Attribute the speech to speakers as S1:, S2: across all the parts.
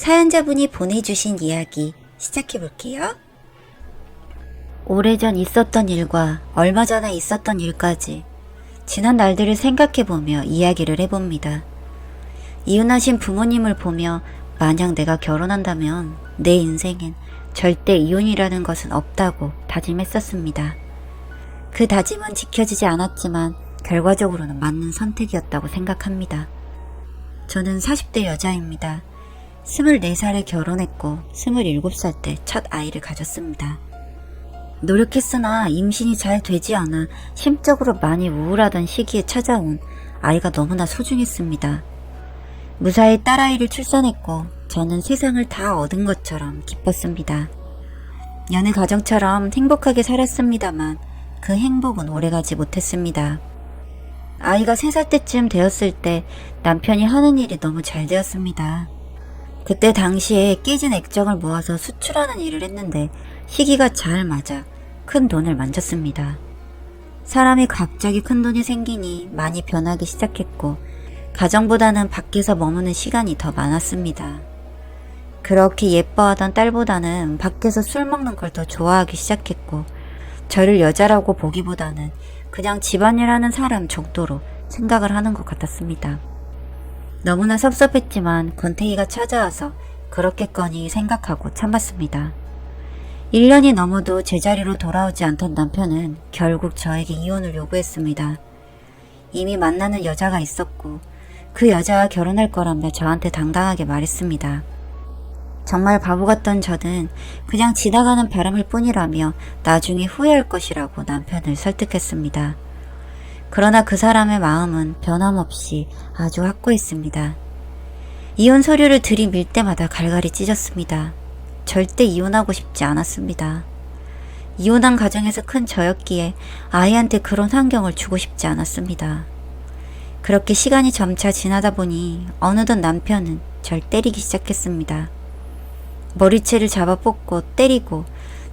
S1: 사연자분이 보내주신 이야기 시작해볼게요. 오래전 있었던 일과 얼마 전에 있었던 일까지 지난 날들을 생각해보며 이야기를 해봅니다. 이혼하신 부모님을 보며 만약 내가 결혼한다면 내 인생엔 절대 이혼이라는 것은 없다고 다짐했었습니다. 그 다짐은 지켜지지 않았지만 결과적으로는 맞는 선택이었다고 생각합니다. 저는 40대 여자입니다. 24살에 결혼했고 27살 때 첫 아이를 가졌습니다. 노력했으나 임신이 잘 되지 않아 심적으로 많이 우울하던 시기에 찾아온 아이가 너무나 소중했습니다. 무사히 딸아이를 출산했고 저는 세상을 다 얻은 것처럼 기뻤습니다. 연애 가정처럼 행복하게 살았습니다만 그 행복은 오래가지 못했습니다. 아이가 3살 때쯤 되었을 때 남편이 하는 일이 너무 잘 되었습니다. 그때 당시에 깨진 액정을 모아서 수출하는 일을 했는데 시기가 잘 맞아 큰 돈을 만졌습니다. 사람이 갑자기 큰 돈이 생기니 많이 변하기 시작했고 가정보다는 밖에서 머무는 시간이 더 많았습니다. 그렇게 예뻐하던 딸보다는 밖에서 술 먹는 걸 더 좋아하기 시작했고 저를 여자라고 보기보다는 그냥 집안일 하는 사람 정도로 생각을 하는 것 같았습니다. 너무나 섭섭했지만 권태기가 찾아와서 그렇겠거니 생각하고 참았습니다. 1년이 넘어도 제자리로 돌아오지 않던 남편은 결국 저에게 이혼을 요구했습니다. 이미 만나는 여자가 있었고 그 여자와 결혼할 거라며 저한테 당당하게 말했습니다. 정말 바보 같던 저는 그냥 지나가는 바람일 뿐이라며 나중에 후회할 것이라고 남편을 설득했습니다. 그러나 그 사람의 마음은 변함없이 아주 확고했습니다. 이혼 서류를 들이밀 때마다 갈갈이 찢었습니다. 절대 이혼하고 싶지 않았습니다. 이혼한 가정에서 큰 저였기에 아이한테 그런 환경을 주고 싶지 않았습니다. 그렇게 시간이 점차 지나다 보니 어느덧 남편은 절 때리기 시작했습니다. 머리채를 잡아 뽑고 때리고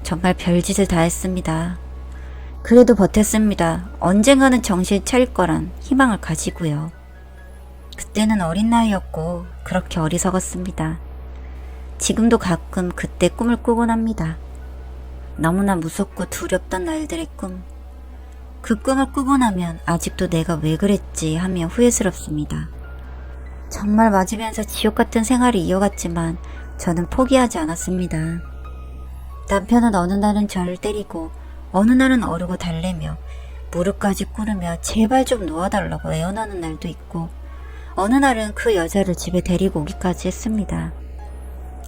S1: 정말 별짓을 다 했습니다. 그래도 버텼습니다. 언젠가는 정신 차릴 거란 희망을 가지고요. 그때는 어린 나이였고 그렇게 어리석었습니다. 지금도 가끔 그때 꿈을 꾸곤 합니다. 너무나 무섭고 두렵던 날들의 꿈. 그 꿈을 꾸고 나면 아직도 내가 왜 그랬지 하며 후회스럽습니다. 정말 맞으면서 지옥 같은 생활을 이어갔지만 저는 포기하지 않았습니다. 남편은 어느 날은 저를 때리고 어느 날은 어르고 달래며 무릎까지 꿇으며 제발 좀 놓아달라고 애원하는 날도 있고 어느 날은 그 여자를 집에 데리고 오기까지 했습니다.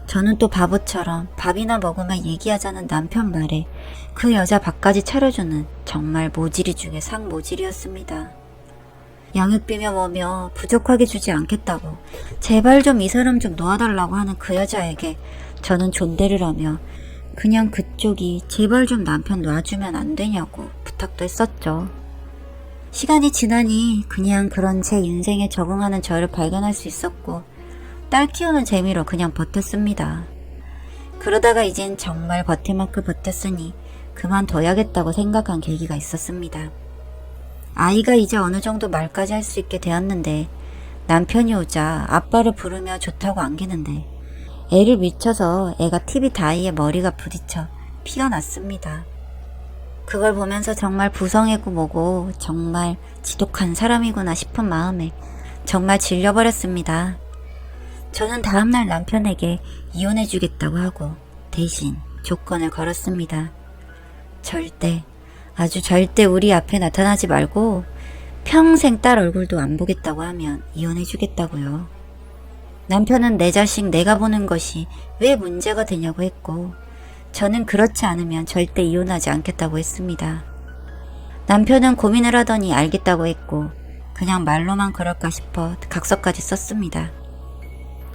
S1: 저는 또 바보처럼 밥이나 먹으면 얘기하자는 남편 말에 그 여자 밥까지 차려주는 정말 모질이 중에 상모질이었습니다. 양육비며 뭐며 부족하게 주지 않겠다고 제발 좀 이 사람 좀 놓아달라고 하는 그 여자에게 저는 존대를 하며 그냥 그쪽이 제발 좀 남편 놔주면 안 되냐고 부탁도 했었죠. 시간이 지나니 그냥 그런 제 인생에 적응하는 저를 발견할 수 있었고 딸 키우는 재미로 그냥 버텼습니다. 그러다가 이젠 정말 버틸 만큼 버텼으니 그만둬야겠다고 생각한 계기가 있었습니다. 아이가 이제 어느 정도 말까지 할 수 있게 되었는데 남편이 오자 아빠를 부르며 좋다고 안기는데 애를 밀쳐서 애가 TV 다이에 머리가 부딪혀 피가 났습니다. 그걸 보면서 정말 부성애고 뭐고 정말 지독한 사람이구나 싶은 마음에 정말 질려버렸습니다. 저는 다음날 남편에게 이혼해주겠다고 하고 대신 조건을 걸었습니다. 절대, 아주 절대 우리 앞에 나타나지 말고 평생 딸 얼굴도 안 보겠다고 하면 이혼해주겠다고요. 남편은 내 자식 내가 보는 것이 왜 문제가 되냐고 했고 저는 그렇지 않으면 절대 이혼하지 않겠다고 했습니다. 남편은 고민을 하더니 알겠다고 했고 그냥 말로만 그럴까 싶어 각서까지 썼습니다.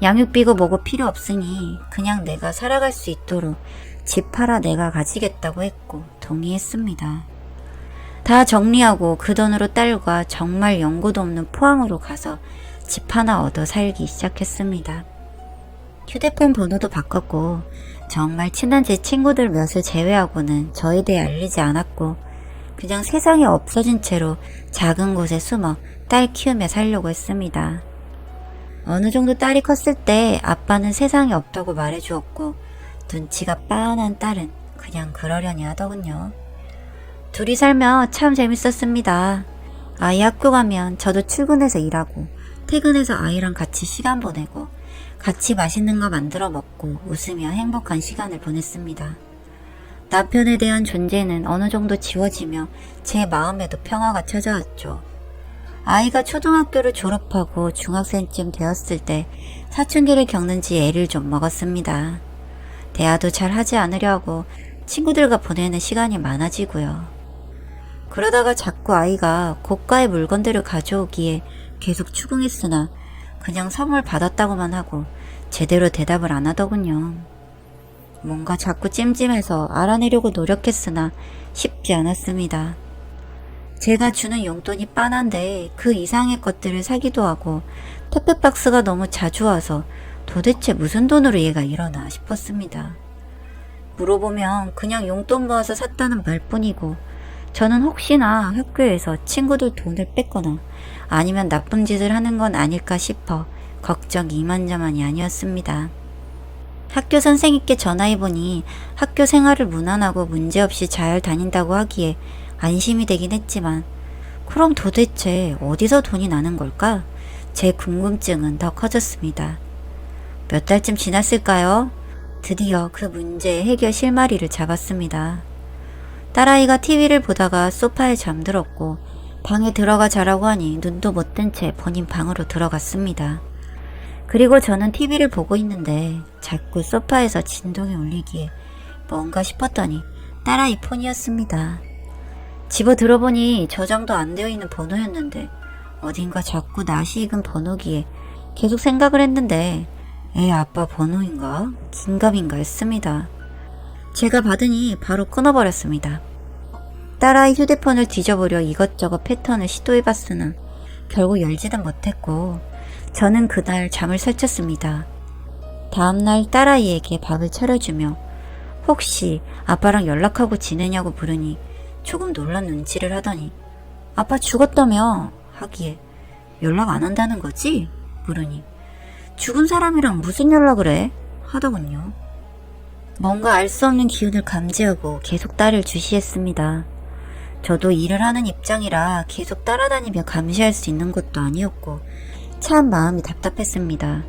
S1: 양육비고 뭐고 필요 없으니 그냥 내가 살아갈 수 있도록 집 팔아 내가 가지겠다고 했고 동의했습니다. 다 정리하고 그 돈으로 딸과 정말 연고도 없는 포항으로 가서 집 하나 얻어 살기 시작했습니다. 휴대폰 번호도 바꿨고 정말 친한 제 친구들 몇을 제외하고는 저에 대해 알리지 않았고 그냥 세상에 없어진 채로 작은 곳에 숨어 딸 키우며 살려고 했습니다. 어느 정도 딸이 컸을 때 아빠는 세상에 없다고 말해주었고 눈치가 빤한 딸은 그냥 그러려니 하더군요. 둘이 살며 참 재밌었습니다. 아이 학교 가면 저도 출근해서 일하고 퇴근해서 아이랑 같이 시간 보내고 같이 맛있는 거 만들어 먹고 웃으며 행복한 시간을 보냈습니다. 남편에 대한 존재는 어느 정도 지워지며 제 마음에도 평화가 찾아왔죠. 아이가 초등학교를 졸업하고 중학생쯤 되었을 때 사춘기를 겪는지 애를 좀 먹었습니다. 대화도 잘 하지 않으려 하고 친구들과 보내는 시간이 많아지고요. 그러다가 자꾸 아이가 고가의 물건들을 가져오기에 계속 추궁했으나 그냥 선물 받았다고만 하고 제대로 대답을 안 하더군요. 뭔가 자꾸 찜찜해서 알아내려고 노력했으나 쉽지 않았습니다. 제가 주는 용돈이 빤한데 그 이상의 것들을 사기도 하고 택배박스가 너무 자주 와서 도대체 무슨 돈으로 얘가 이러나 싶었습니다. 물어보면 그냥 용돈 모아서 샀다는 말뿐이고 저는 혹시나 학교에서 친구들 돈을 뺐거나 아니면 나쁜 짓을 하는 건 아닐까 싶어 걱정이 이만저만이 아니었습니다. 학교 선생님께 전화해보니 학교 생활을 무난하고 문제없이 잘 다닌다고 하기에 안심이 되긴 했지만 그럼 도대체 어디서 돈이 나는 걸까? 제 궁금증은 더 커졌습니다. 몇 달쯤 지났을까요? 드디어 그 문제의 해결 실마리를 잡았습니다. 딸아이가 TV를 보다가 소파에 잠들었고 방에 들어가 자라고 하니 눈도 못 뜬 채 본인 방으로 들어갔습니다. 그리고 저는 TV를 보고 있는데 자꾸 소파에서 진동이 울리기에 뭔가 싶었더니 딸아이 폰이었습니다. 집어 들어보니 저장도 안 되어 있는 번호였는데 어딘가 자꾸 낯이 익은 번호기에 계속 생각을 했는데 애 아빠 번호인가? 긴가민가 했습니다. 제가 받으니 바로 끊어버렸습니다. 딸아이 휴대폰을 뒤져보려 이것저것 패턴을 시도해봤으나 결국 열지는 못했고 저는 그날 잠을 설쳤습니다. 다음날 딸아이에게 밥을 차려주며 혹시 아빠랑 연락하고 지내냐고 물으니 조금 놀란 눈치를 하더니 아빠 죽었다며 하기에 연락 안 한다는 거지? 물으니 죽은 사람이랑 무슨 연락을 해? 하더군요. 뭔가 알 수 없는 기운을 감지하고 계속 딸을 주시했습니다. 저도 일을 하는 입장이라 계속 따라다니며 감시할 수 있는 것도 아니었고 참 마음이 답답했습니다.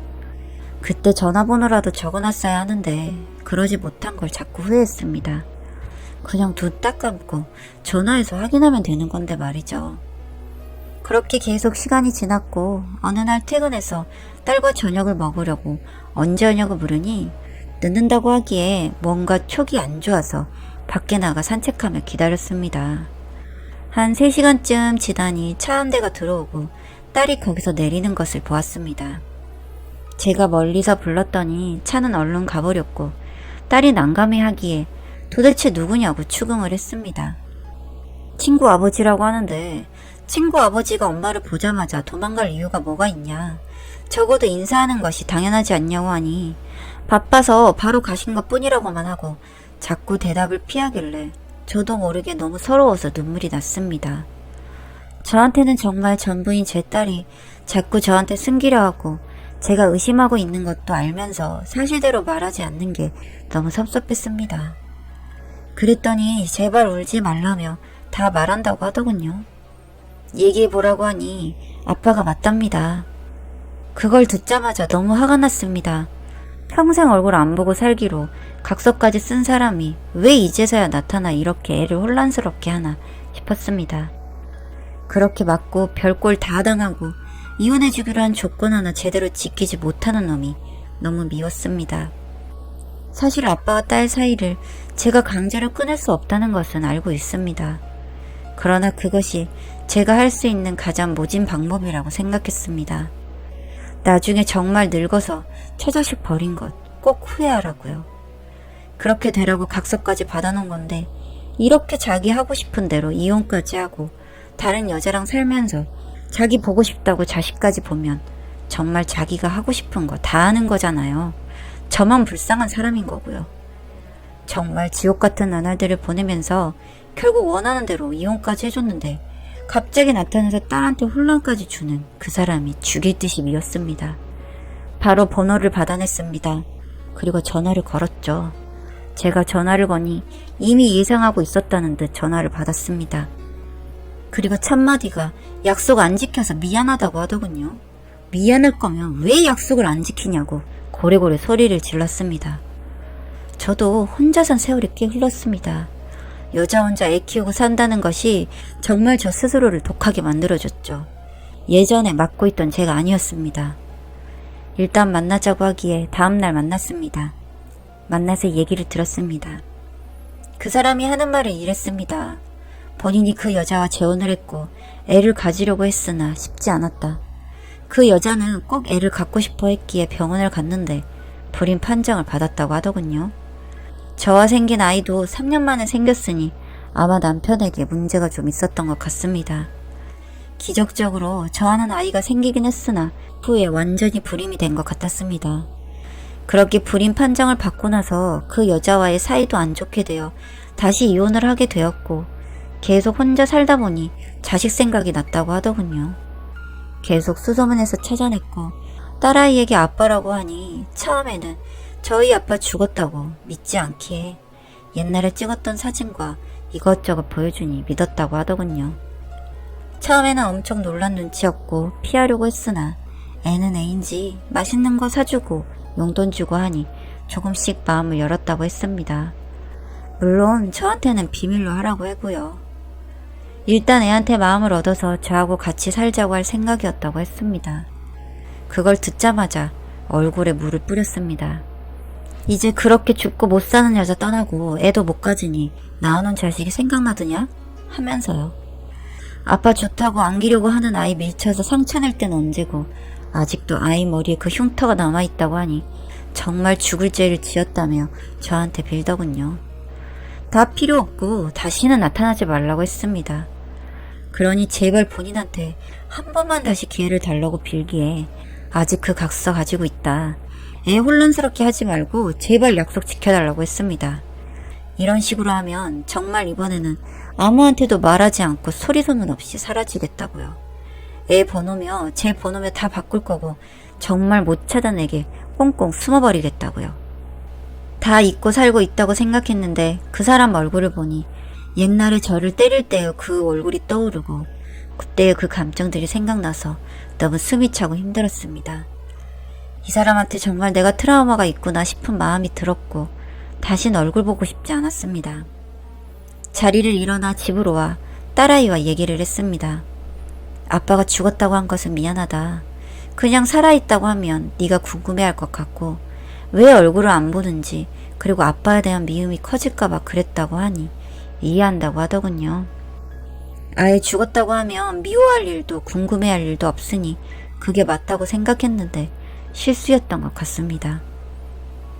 S1: 그때 전화번호라도 적어놨어야 하는데 그러지 못한 걸 자꾸 후회했습니다. 그냥 눈 딱 감고 전화해서 확인하면 되는 건데 말이죠. 그렇게 계속 시간이 지났고 어느 날 퇴근해서 딸과 저녁을 먹으려고 언제 오냐고 물으니 늦는다고 하기에 뭔가 촉이 안 좋아서 밖에 나가 산책하며 기다렸습니다. 한 3시간쯤 지나니 차 한 대가 들어오고 딸이 거기서 내리는 것을 보았습니다. 제가 멀리서 불렀더니 차는 얼른 가버렸고 딸이 난감해하기에 도대체 누구냐고 추궁을 했습니다. 친구 아버지라고 하는데 친구 아버지가 엄마를 보자마자 도망갈 이유가 뭐가 있냐. 적어도 인사하는 것이 당연하지 않냐고 하니 바빠서 바로 가신 것 뿐이라고만 하고 자꾸 대답을 피하길래 저도 모르게 너무 서러워서 눈물이 났습니다. 저한테는 정말 전부인 제 딸이 자꾸 저한테 숨기려 하고 제가 의심하고 있는 것도 알면서 사실대로 말하지 않는 게 너무 섭섭했습니다. 그랬더니 제발 울지 말라며 다 말한다고 하더군요. 얘기해보라고 하니 아빠가 맞답니다. 그걸 듣자마자 너무 화가 났습니다. 평생 얼굴 안 보고 살기로 각서까지 쓴 사람이 왜 이제서야 나타나 이렇게 애를 혼란스럽게 하나 싶었습니다. 그렇게 맞고 별꼴 다 당하고 이혼해주기로 한 조건 하나 제대로 지키지 못하는 놈이 너무 미웠습니다. 사실 아빠와 딸 사이를 제가 강제로 끊을 수 없다는 것은 알고 있습니다. 그러나 그것이 제가 할 수 있는 가장 모진 방법이라고 생각했습니다. 나중에 정말 늙어서 처자식 버린 것 꼭 후회하라고요. 그렇게 되라고 각서까지 받아놓은 건데 이렇게 자기 하고 싶은 대로 이혼까지 하고 다른 여자랑 살면서 자기 보고 싶다고 자식까지 보면 정말 자기가 하고 싶은 거 다 하는 거잖아요. 저만 불쌍한 사람인 거고요. 정말 지옥 같은 나날들을 보내면서 결국 원하는 대로 이혼까지 해줬는데 갑자기 나타나서 딸한테 혼란까지 주는 그 사람이 죽일 듯이 미웠습니다. 바로 번호를 받아냈습니다. 그리고 전화를 걸었죠. 제가 전화를 거니 이미 예상하고 있었다는 듯 전화를 받았습니다. 그리고 첫마디가 약속 안 지켜서 미안하다고 하더군요. 미안할 거면 왜 약속을 안 지키냐고 고래고래 소리를 질렀습니다. 저도 혼자 산 세월이 꽤 흘렀습니다. 여자 혼자 애 키우고 산다는 것이 정말 저 스스로를 독하게 만들어줬죠. 예전에 맡고 있던 제가 아니었습니다. 일단 만나자고 하기에 다음날 만났습니다. 만나서 얘기를 들었습니다. 그 사람이 하는 말은 이랬습니다. 본인이 그 여자와 재혼을 했고 애를 가지려고 했으나 쉽지 않았다. 그 여자는 꼭 애를 갖고 싶어 했기에 병원을 갔는데 불임 판정을 받았다고 하더군요. 저와 생긴 아이도 3년 만에 생겼으니 아마 남편에게 문제가 좀 있었던 것 같습니다. 기적적으로 저와는 아이가 생기긴 했으나 후에 완전히 불임이 된 것 같았습니다. 그렇게 불임 판정을 받고 나서 그 여자와의 사이도 안 좋게 되어 다시 이혼을 하게 되었고 계속 혼자 살다 보니 자식 생각이 났다고 하더군요. 계속 수소문해서 찾아냈고 딸아이에게 아빠라고 하니 처음에는 저희 아빠 죽었다고 믿지 않기에 옛날에 찍었던 사진과 이것저것 보여주니 믿었다고 하더군요. 처음에는 엄청 놀란 눈치였고 피하려고 했으나 애는 애인지 맛있는 거 사주고 용돈 주고 하니 조금씩 마음을 열었다고 했습니다. 물론 저한테는 비밀로 하라고 하고요. 일단 애한테 마음을 얻어서 저하고 같이 살자고 할 생각이었다고 했습니다. 그걸 듣자마자 얼굴에 물을 뿌렸습니다. 이제 그렇게 죽고 못 사는 여자 떠나고 애도 못 가지니 낳아놓은 자식이 생각나더냐? 하면서요. 아빠 좋다고 안기려고 하는 아이 밀쳐서 상처 낼 때는 언제고 아직도 아이 머리에 그 흉터가 남아있다고 하니 정말 죽을 죄를 지었다며 저한테 빌더군요. 다 필요 없고 다시는 나타나지 말라고 했습니다. 그러니 제발 본인한테 한 번만 다시 기회를 달라고 빌기에 아직 그 각서 가지고 있다. 애 혼란스럽게 하지 말고 제발 약속 지켜달라고 했습니다. 이런 식으로 하면 정말 이번에는 아무한테도 말하지 않고 소리소문 없이 사라지겠다고요. 애 번호며 제 번호며 다 바꿀 거고 정말 못 찾아내게 꽁꽁 숨어버리겠다고요. 다 잊고 살고 있다고 생각했는데 그 사람 얼굴을 보니 옛날에 저를 때릴 때의 그 얼굴이 떠오르고 그때의 그 감정들이 생각나서 너무 숨이 차고 힘들었습니다. 이 사람한테 정말 내가 트라우마가 있구나 싶은 마음이 들었고 다신 얼굴 보고 싶지 않았습니다. 자리를 일어나 집으로 와 딸아이와 얘기를 했습니다. 아빠가 죽었다고 한 것은 미안하다. 그냥 살아있다고 하면 네가 궁금해할 것 같고 왜 얼굴을 안 보는지 그리고 아빠에 대한 미움이 커질까봐 그랬다고 하니 이해한다고 하더군요. 아예 죽었다고 하면 미워할 일도 궁금해할 일도 없으니 그게 맞다고 생각했는데 실수였던 것 같습니다.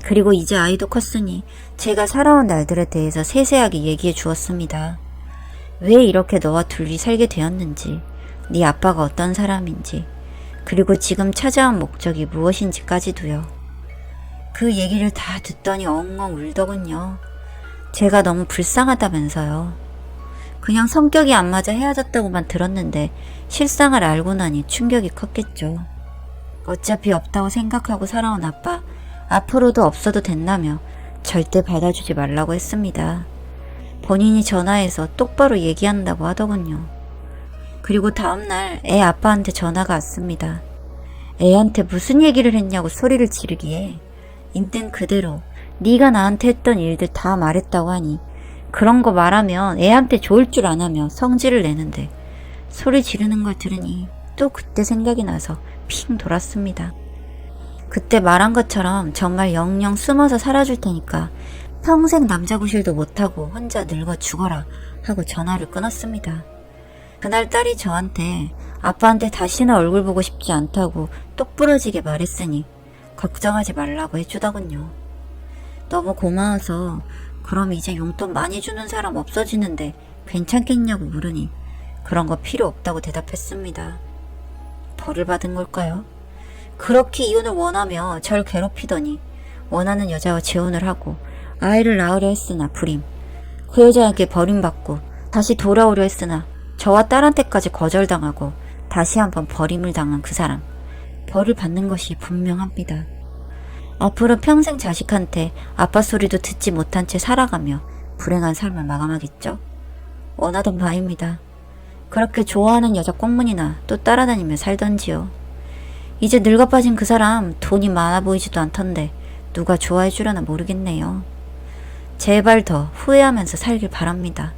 S1: 그리고 이제 아이도 컸으니 제가 살아온 날들에 대해서 세세하게 얘기해 주었습니다. 왜 이렇게 너와 둘이 살게 되었는지, 네 아빠가 어떤 사람인지, 그리고 지금 찾아온 목적이 무엇인지까지도요. 그 얘기를 다 듣더니 엉엉 울더군요. 제가 너무 불쌍하다면서요. 그냥 성격이 안 맞아 헤어졌다고만 들었는데 실상을 알고 나니 충격이 컸겠죠. 어차피 없다고 생각하고 살아온 아빠, 앞으로도 없어도 된다며 절대 받아주지 말라고 했습니다. 본인이 전화해서 똑바로 얘기한다고 하더군요. 그리고 다음날 애 아빠한테 전화가 왔습니다. 애한테 무슨 얘기를 했냐고 소리를 지르기에 있는 그대로 네가 나한테 했던 일들 다 말했다고 하니 그런 거 말하면 애한테 좋을 줄 아나며 성질을 내는데 소리 지르는 걸 들으니 또 그때 생각이 나서 핑 돌았습니다. 그때 말한 것처럼 정말 영영 숨어서 살아줄 테니까 평생 남자 구실도 못하고 혼자 늙어 죽어라 하고 전화를 끊었습니다. 그날 딸이 저한테 아빠한테 다시는 얼굴 보고 싶지 않다고 똑부러지게 말했으니 걱정하지 말라고 해주더군요. 너무 고마워서 그럼 이제 용돈 많이 주는 사람 없어지는데 괜찮겠냐고 물으니 그런 거 필요 없다고 대답했습니다. 벌을 받은 걸까요? 그렇게 이혼을 원하며 절 괴롭히더니 원하는 여자와 재혼을 하고 아이를 낳으려 했으나 불임, 그 여자에게 버림받고 다시 돌아오려 했으나 저와 딸한테까지 거절당하고 다시 한번 버림을 당한 그 사람, 벌을 받는 것이 분명합니다. 앞으로 평생 자식한테 아빠 소리도 듣지 못한 채 살아가며 불행한 삶을 마감하겠죠? 원하던 바입니다. 그렇게 좋아하는 여자 꽁문이나 또 따라다니며 살던지요. 이제 늙어 빠진 그 사람 돈이 많아 보이지도 않던데 누가 좋아해 주려나 모르겠네요. 제발 더 후회하면서 살길 바랍니다.